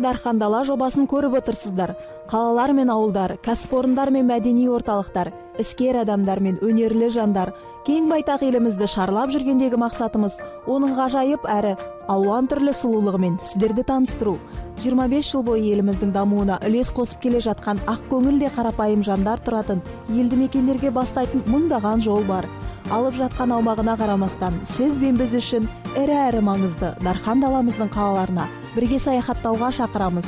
Дархан Дала жобасын көріп отырсыздар. Қалалар мен ауылдар, кәсіпорындар мен мәдени орталықтар, іскер адамдар мен өнерлі жандар, кең байтақ елімізді шарлап жүргендегі мақсатымыз оның ғажайып әрі алуан түрлі сұлулығымен сіздерді таныстыру. 25 жыл бойы еліміздің дамуына үлес қосып келе жатқан ақ көңілде қарапайым жандар тұратын елді мекендерге бастайтын мыңдаған жол бар. Алып жатқан аумағына қарамастан, сіз бен біз үшін әрі маңызды Дархан Даламыздың қалаларына бірге саяхаттауға шақырамыз.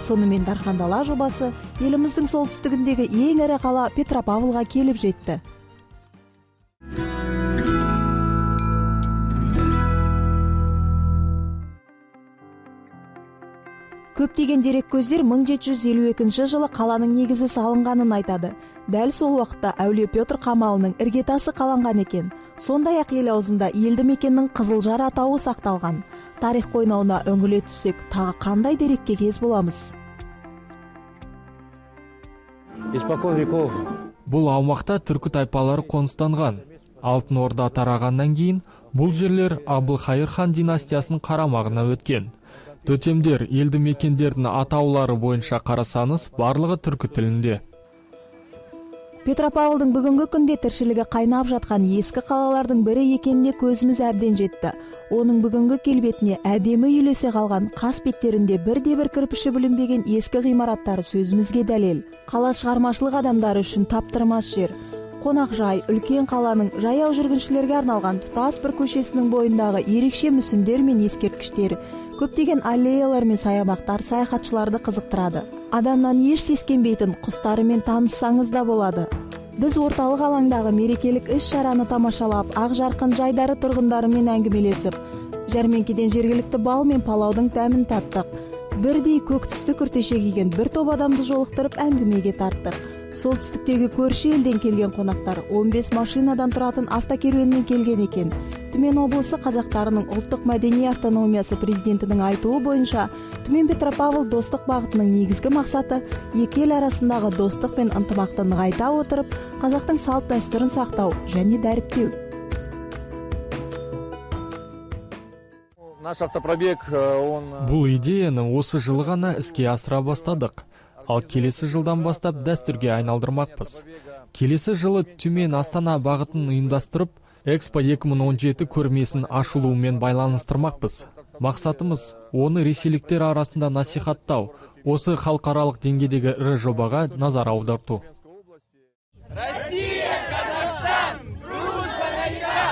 Сонымен Дархан Дала жобасы еліміздің солтүстігіндегі ең ірі қала Петропавлға келіп жетті. Көптеген дереккөздер 1752 жылы қаланың негізі салынғанын айтады. Дәл сол уақытта Әулие Петр қамалының іргетасы қаланған екен. Сондай-ақ ел аузында елді мекеннің Қызылжар атауы сақталған. Тарих қойнауына үңіле түссек, тағы қандай дерекке кез боламыз? Бұл аумақта түркі тайпалары қоныстанған. Алтын Орда тарағаннан кейін бұл жерлер Абылхайыр хан династиясының қарамағына өткен. Төтемдер елді мекендердің атаулары бойынша қарасаңыз, барлығы түркі тілінде. Петропавлдың бүгінгі күнде тіршілігі қайнап жатқан ескі қалалардың бірі екеніне көзіміз әбден жетті. Оның бүгінгі келбетіне әдемі үйлесе қалған қас беттерінде бірде-бір кірпіші бүлінбеген ескі ғимараттары сөзімізге дәлел. Қала шығармашылық адамдары үшін таптырмас жер. Қонақжай, үлкен қаланың жаяу жүргіншілерге арналған тұтас бір көшесінің бойындағы ерекше мүсіндер мен ескерткіштер, көптеген аллеялар мен саябақтар саяхатшыларды қызықтырады. Адамнан еш сескенбейтін құстарымен таныссаңыз да болады. Біз орталық алаңдағы мерекелік іс-шараны тамашалап, ақ жарқын жайдары тұрғындарымен әңгімелесіп, жәрмеңкеден жергілікті бал мен палаудың тәмін таттық. Бірдей көк түсті күртеше киген бір топ адамды жолықтырып әңгімеге тарттық. Солтүстіктегі көрші елден келген қонақтар 15 машинадан тұратын автокеруенмен келген екен. Түмен облысы қазақтарының ұлттық мәдени автономиясы президентінің айтуы бойынша, Түмен Петропавл достық бағытының негізгі мақсаты екі ел арасындағы достық пен ынтымақты нығайта отырып, қазақтың салт дәстүрін сақтау және дәріптеу. Бұл идеяны осы жылы ғана іске асыра бастадық. Ал келесі жылдан бастап дәстүрге айналдырмақпыз. Келесі жылы Түмен Астана бағытын ұйымдастырып, Экспо 2017 көрмесін ашылуымен байланыстырмақпыз. Мақсатымыз оны ресейліктер арасында насихаттау, осы халықаралық деңгейдегі ірі жобаға назар аударту. Россия, Казахстан, дружба навека!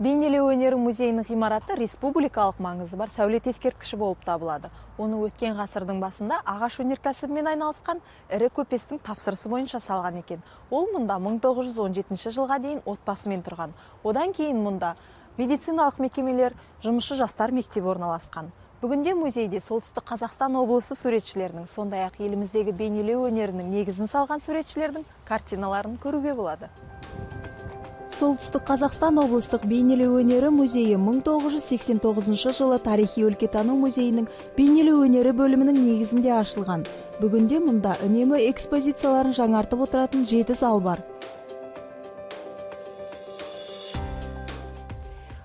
Бейнелеу өнері музейінің ғимараты республикалық маңызы бар сәулет ескерткіші болып табылады. Оны өткен ғасырдың басында ағаш өнеркәсібімен айналысқан ірі көпестің тапсырысы бойынша салған екен. Ол мұнда 1917 жылға дейін отбасымен тұрған. Одан кейін мұнда медициналық мекемелер, жұмысшы жастар мектебі орналасқан. Бүгінде музейде солтүстік Қазақстан облысы суретшілерінің, сондай-ақ еліміздегі бейнелеу өнерінің негізін салған суретшілердің картиналарын көруге болады. Солтүстік Қазақстан облыстық бейнелеу өнері музейі 1989 жылы тарихи өлкетану музейінің бейнелеу өнері бөлімінің негізінде ашылған. Бүгінде мұнда үнемі экспозицияларын жаңартып отыратын 7 зал бар.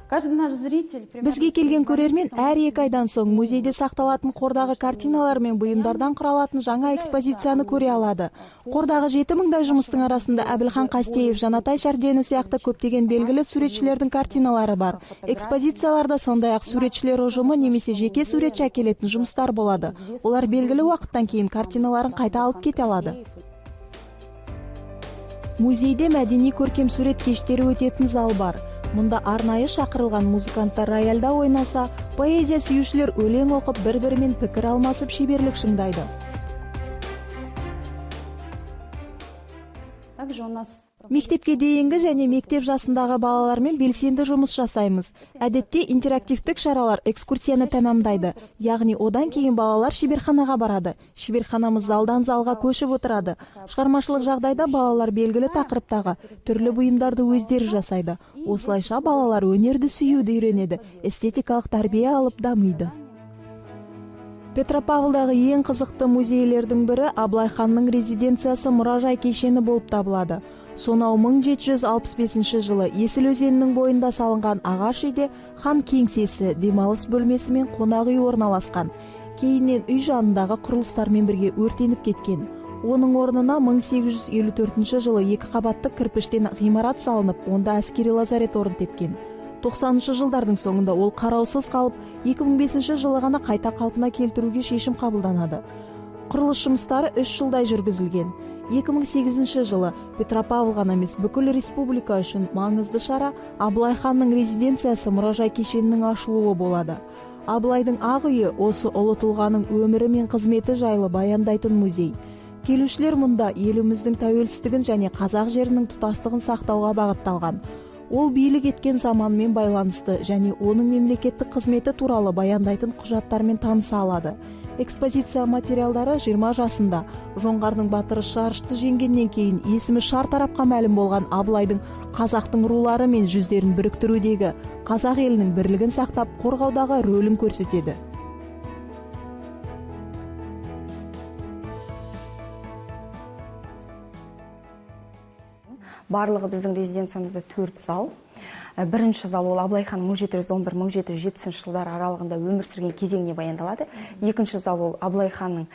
Бізге келген көрермен әр 2 айдан соң музейде сақталатын қордағы картиналар мен бұйымдардан құралатын жаңа экспозицияны көре алады. Қордағы 7000-дай жұмыстың арасында Әбілхан Қастеев, Жанатай Шәрденов сияқты көптеген белгілі суретшілердің картиналары бар. Экспозицияларда сондай-ақ суретшілер ұжымы немесе жеке суретші әкелетін жұмыстар болады. Олар белгілі уақыттан кейін картиналарын қайта алып кете алады. Музейде мәдени көркем сурет кештері өтетін зал бар. Мұнда арнайы шақырылған музыканттар рояльда ойнаса, поэзия сүйушілер өлең оқып, бір-бірімен пікір алмасып шеберлік шыңдайды. Мектепке дейінгі және мектеп жасындағы балалармен белсенді жұмыс жасаймыз. Әдетте интерактивтік шаралар экскурсияны тәмамдайды. Яғни одан кейін балалар шеберханаға барады. Шеберханамыз залдан залға көшіп отырады. Шығармашылық жағдайда балалар белгілі тақырыптағы түрлі бұйымдарды өздері жасайды. Осылайша балалар өнерді сүюді үйренеді, эстетикалық тәрбие алып дамиды. Петропавлдағы ең қызықты музейлердің бірі Абылай ханның резиденциясы мұражай кешені болып табылады. Сонау 1765 жылы Есіл өзенінің бойында салынған ағаш үйде хан кеңсесі, демалыс бөлмесі мен қонақ үй орналасқан. Кейіннен үй жанындағы құрылыстармен бірге өртеніп кеткен. Оның орнына 1854 жылы 2 қабатты кірпіштен ғимарат салынып, онда әскери лазарет орын тепкен. 90 жылдардың соңында ол қараусыз қалып, 2005 жылы ғана қайта қалпына келтіруге шешім қабылданады. Құрылыс жұмыстары 3 жылдай жүргізілген. 2008 жылы Петропавл ғана емес, бүкіл республика үшін маңызды шара Абылай ханның резиденциясы мұражай кешенінің ашылуы болады. Абылайдың ақ үйі осы ұлы тұлғаның өмірі мен қызметі жайлы баяндайтын музей. Келушілер мұнда еліміздің тәуелсіздігін және қазақ жерінің тұтастығын сақтауға бағытталған. Ол билік еткен заманмен байланысты және оның мемлекеттік қызметі туралы баяндайтын құжаттармен таныса алады. Экспозиция материалдары 20 жасында жоңғардың батыры Шарышты жеңгеннен кейін есімі шар тарапқа мәлім болған Абылайдың қазақтың рулары мен жүздерін біріктірудегі қазақ елінің бірлігін сақтап қорғаудағы рөлін көрсетеді. Барлығы біздің резиденциямызда 4 зал. Бірінші зал ол Абылай хан 1711-1770 жылдар аралығында өмір сүрген кезеңіне баяндалады. Екінші зал ол Абылай ханның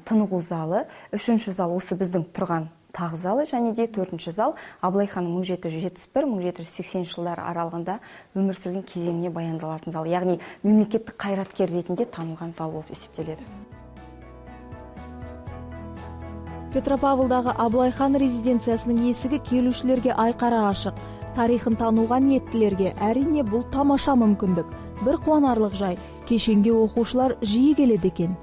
тынығу залы. Үшінші зал осы біздің тұрған тақ залы, және де 4-ші зал Абылай ханның 1771-1780 жылдар аралығында өмір сүрген кезеңіне баяндалатын зал. Яғни мемлекеттік қайраткер ретінде танылған зал болып есептеледі. Петропавлдағы Абылай хан резиденциясының есігі келушілерге айқара ашық. Тарихын тануға ниеттілерге әрине бұл тамаша мүмкіндік. Бір қуанарлық жай, кешенге оқушылар жиі келеді екен.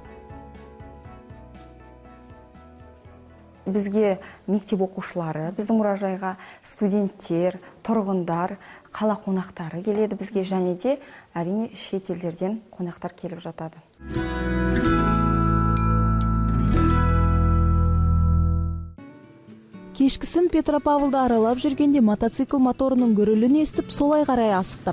Бізге мектеп оқушылары, біздің мұражайға студенттер, тұрғындар, қала қонақтары келеді бізге, және де әрине шет елдерден қонақтар келіп жатады. Кешкісін Петропавлда аралап жүргенде мотоцикл моторының гүрілін естіп, солай қарай асықтық.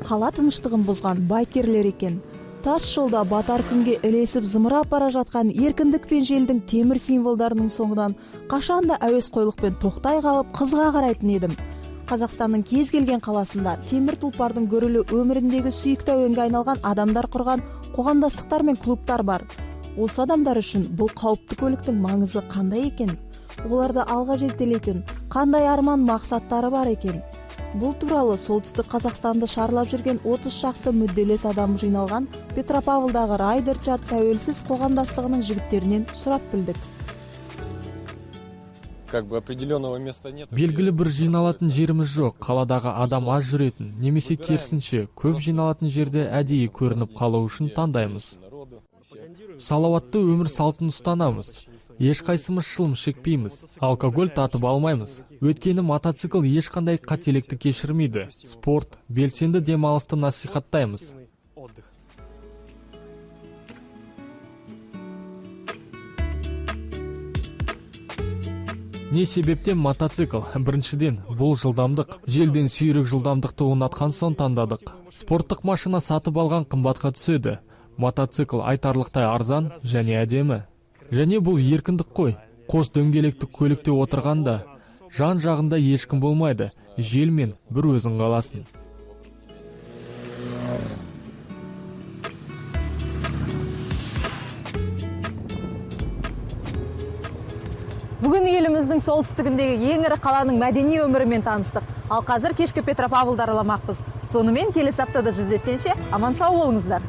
Қала тыныштығын бұзған байкерлер екен. Тас жолда батар күнге ілесіп зымырап бара жатқан еркіндік пен желдің темір символдарының соңынан қашанда әуесқойлықпен тоқтай қалып қызға қарайтын едім. Қазақстанның кез келген қаласында темір тұлпардың гүрілі өміріндегі сүйікті әуенге айналған адамдар құрған қоғамдастықтар мен клубтар бар. Осы адамдар үшін бұл қауіпті көліктің маңызы қандай екен? Оларды алға жетелейтін қандай арман мақсаттары бар екен? Бұл туралы солтүстік Қазақстанды шарлап жүрген 30 шақты мүдделес адам жиналған Петропавлдағы Райдер чат тәуелсіз қоғамдастығының жігіттерінен сұрап білдік. Белгілі бір жиналатын жеріміз жоқ. Қаладағы адам аз жүретін, немесе керісінше көп жиналатын жерде әдейі көрініп қалу үшін таңдаймыз. Салауатты өмір салтын ұстанамыз. Ешқайсымыз шылым шекпейміз, алкоголь татып алмаймыз. Өйткені мотоцикл ешқандай қателікті кешірмейді. Спорт, белсенді демалысты насихаттаймыз. Не себептен мотоцикл? Біріншіден, бұл жылдамдық. Желден сүйрік жылдамдықты ұнатқан соң таңдадық. Спорттық машина сатып алған қымбатқа түседі. Мотоцикл айтарлықтай арзан және әдемі. Және бұл еркіндік қой. Қос дөңгелектік көлікте отырғанда жан жағында ешкім болмайды. Желмен бір өзің қаласың. Бүгін еліміздің солтүстігіндегі ең ірі қаланың мәдени өмірімен таныстық. Ал қазір кешкі Петропавлды араламақпыз. Сонымен келесі аптада жүздескенше аман сау болыңыздар.